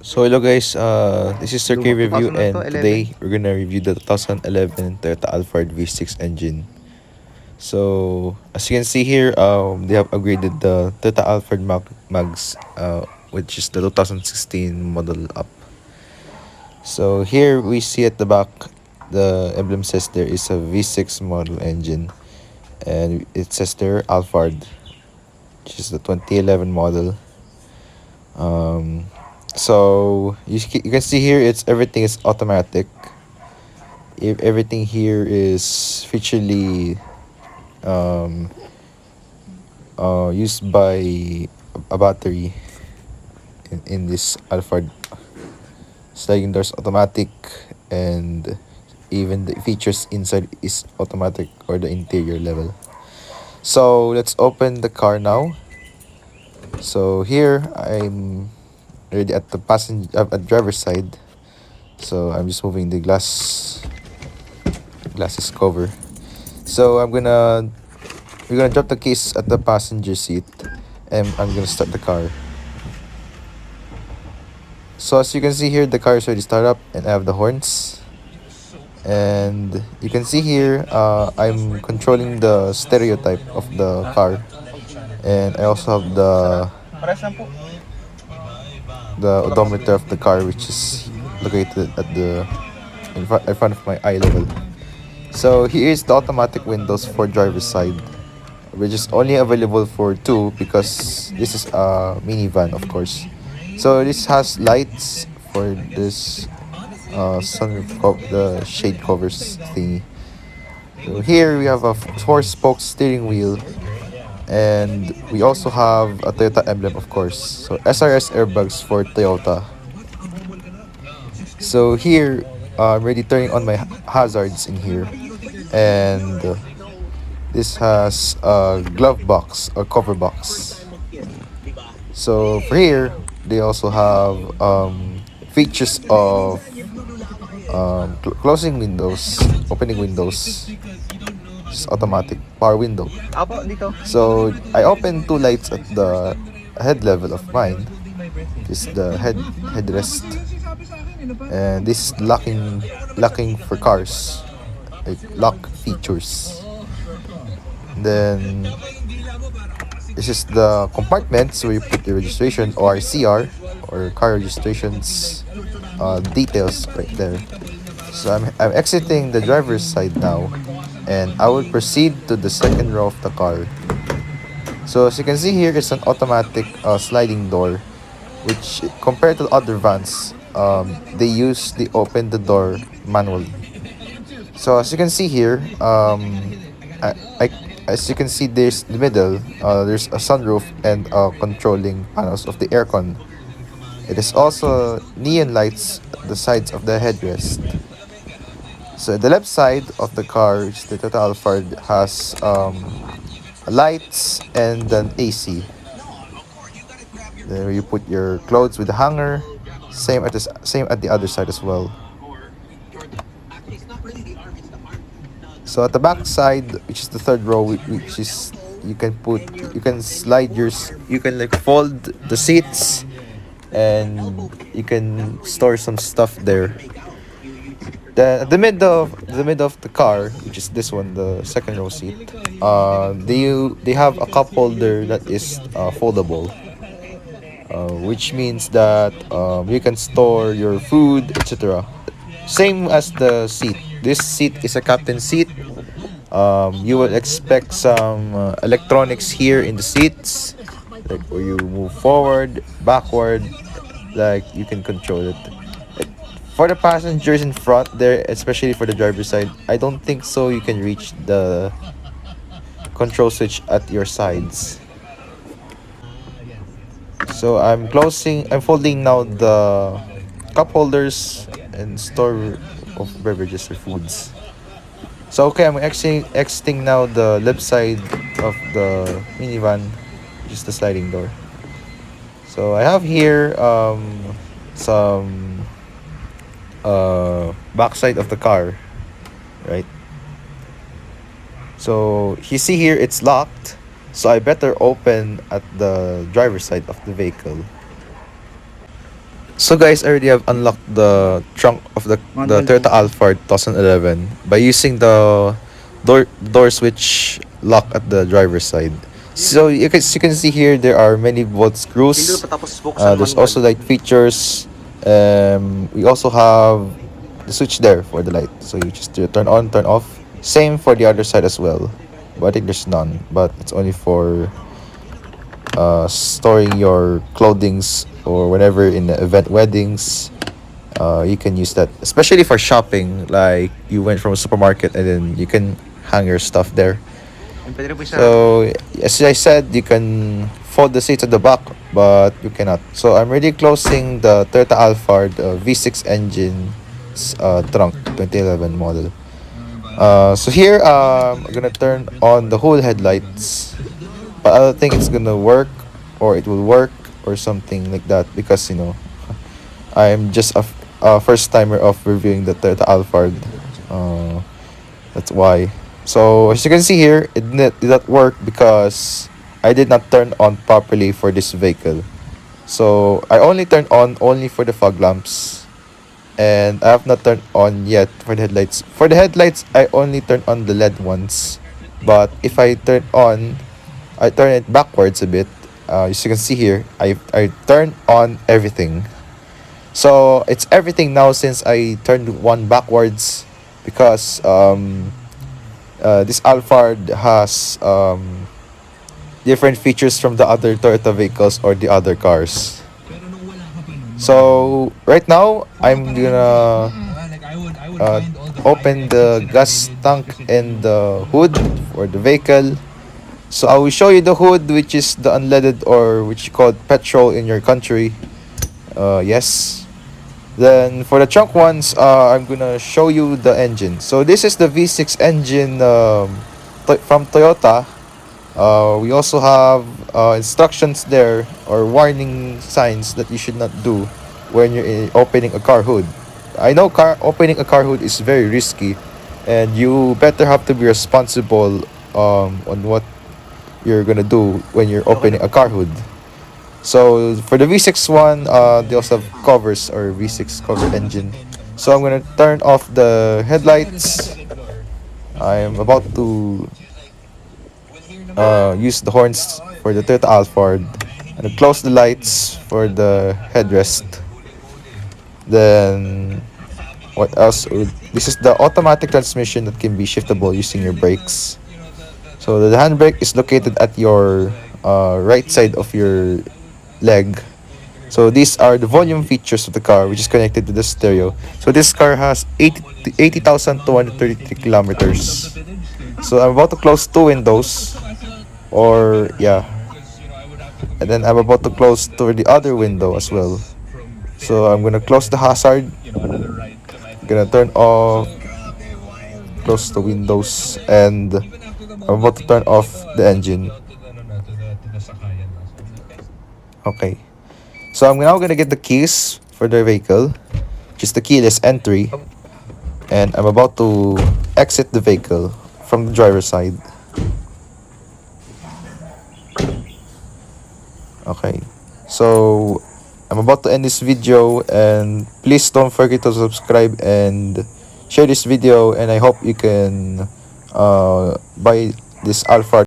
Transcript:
So hello guys, this is Sir K Luma, Review, 2000 na to, and 11. today we're gonna review the 2011 Toyota Alphard V6 engine. So as you can see here, they have upgraded the Toyota Alphard mags, which is the 2016 model up. So here we see at the back, the emblem says there is a V6 model engine, and it says there Alphard, which is the 2011 model. Um, so you can see here, it's everything is automatic. If everything here is featurely um, used by a battery in this Alphard. Sliding doors automatic, and even the features inside is automatic, or the interior level. So let's open the car now. So here I'm already at the at driver's side. So I'm just moving the glasses cover. So we're gonna drop the case at the passenger seat, and I'm gonna start the car. So as you can see here, the car is already started up, and I have the horns. And you can see here, I'm controlling the stereotype of the car, and I also have the odometer of the car, which is located at the in front of my eye level. So here is the automatic windows for driver's side, which is only available for two because this is a minivan, of course. So this has lights for this the shade covers thingy. So here we have a four-spoke steering wheel, and we also have a Toyota emblem, of course. So SRS airbags for Toyota. So here, I'm already turning on my hazards in here, and this has a glove box or cover box. So for here, they also have features of closing windows, opening windows. It's automatic power window. Apo, dito. So I opened two lights at the head level of mine. This is the headrest, and this is locking for cars, like lock features. Then this is the compartments where you put the registration, or CR, or car registrations details right there. So I'm exiting the driver's side now, and I will proceed to the second row of the car. So as you can see here, it's an automatic sliding door, which compared to other vans, they open the door manually. So as you can see here, I, I as you can see, there's the middle, there's a sunroof and controlling panels of the aircon. It is also neon lights at the sides of the headrest. So the left side of the car, the Toyota Alphard, has lights and an AC. There you put your clothes with the hanger. Same at the other side as well. So at the back side, which is the third row, which is you can you can like fold the seats, and you can store some stuff there. The middle of the car, which is this one, the second row seat, they have a cup holder that is foldable, which means that you can store your food, etc. Same as the seat. This seat is a captain seat. You will expect some electronics here in the seats, like where you move forward, backward, like you can control it. For the passengers in front there, especially for the driver's side, I don't think so you can reach the control switch at your sides. So I'm folding now the cup holders and store of beverages or foods. So okay, I'm exiting now the left side of the minivan, which is the sliding door. So I have here some backside of the car, right? So you see here, it's locked, so I better open at the driver's side of the vehicle. So guys, I already have unlocked the trunk of the Toyota Alphard 2011 by using the door switch lock at the driver's side. So you can see here there are many bolt screws. There's also light features. We also have the switch there for the light. So you just turn on, turn off. Same for the other side as well. But I think there's none. But it's only for storing your clothings or whenever in the event weddings. You can use that, especially for shopping. Like you went from a supermarket and then you can hang your stuff there. So as I said, you can fold the seats at the back, but you cannot. So I'm already closing the Toyota Alphard V6 engine trunk 2011 model. So here I'm gonna turn on the whole headlights, but I don't think it's gonna work or it will work or something like that because I'm just a first timer of reviewing the Toyota Alphard. Uh, that's why. So as you can see here, it did not work because I did not turn on properly for this vehicle. So I only turned on only for the fog lamps, and I have not turned on yet for the headlights. For the headlights, I only turn on the LED ones, but if I turn it backwards a bit. As you can see here, I turn on everything. So it's everything now since I turned one backwards because this Alphard has different features from the other Toyota vehicles or the other cars. So right now I'm gonna uh, open the gas tank and the hood for the vehicle. So I will show you the hood, which is the unleaded or which you call petrol in your country. Yes. Then for the trunk ones, I'm gonna show you the engine. So this is the V6 engine from Toyota. We also have instructions there or warning signs that you should not do when you're opening a car hood. I know opening a car hood is very risky, and you better have to be responsible on what you're gonna do when you're opening a car hood. So for the V6 one, they also have covers or V6 cover engine. So I'm gonna turn off the headlights. I'm about to use the horns for the Toyota Alphard and close the lights for the headrest. Then what else? This is the automatic transmission that can be shiftable using your brakes. So the handbrake is located at your right side of your leg. So these are the volume features of the car, which is connected to the stereo. So this car has 80,233 kilometers. So I'm about to close two windows, or yeah, and then I'm about to close to the other window as well. So I'm gonna close the hazard. Gonna turn off, close the windows, and I'm about to turn off the engine. Okay. So I'm now gonna get the keys for the vehicle, which is the keyless entry, and I'm about to exit the vehicle from the driver's side. Okay. So I'm about to end this video, and please don't forget to subscribe and share this video, and I hope you can buy this Alphard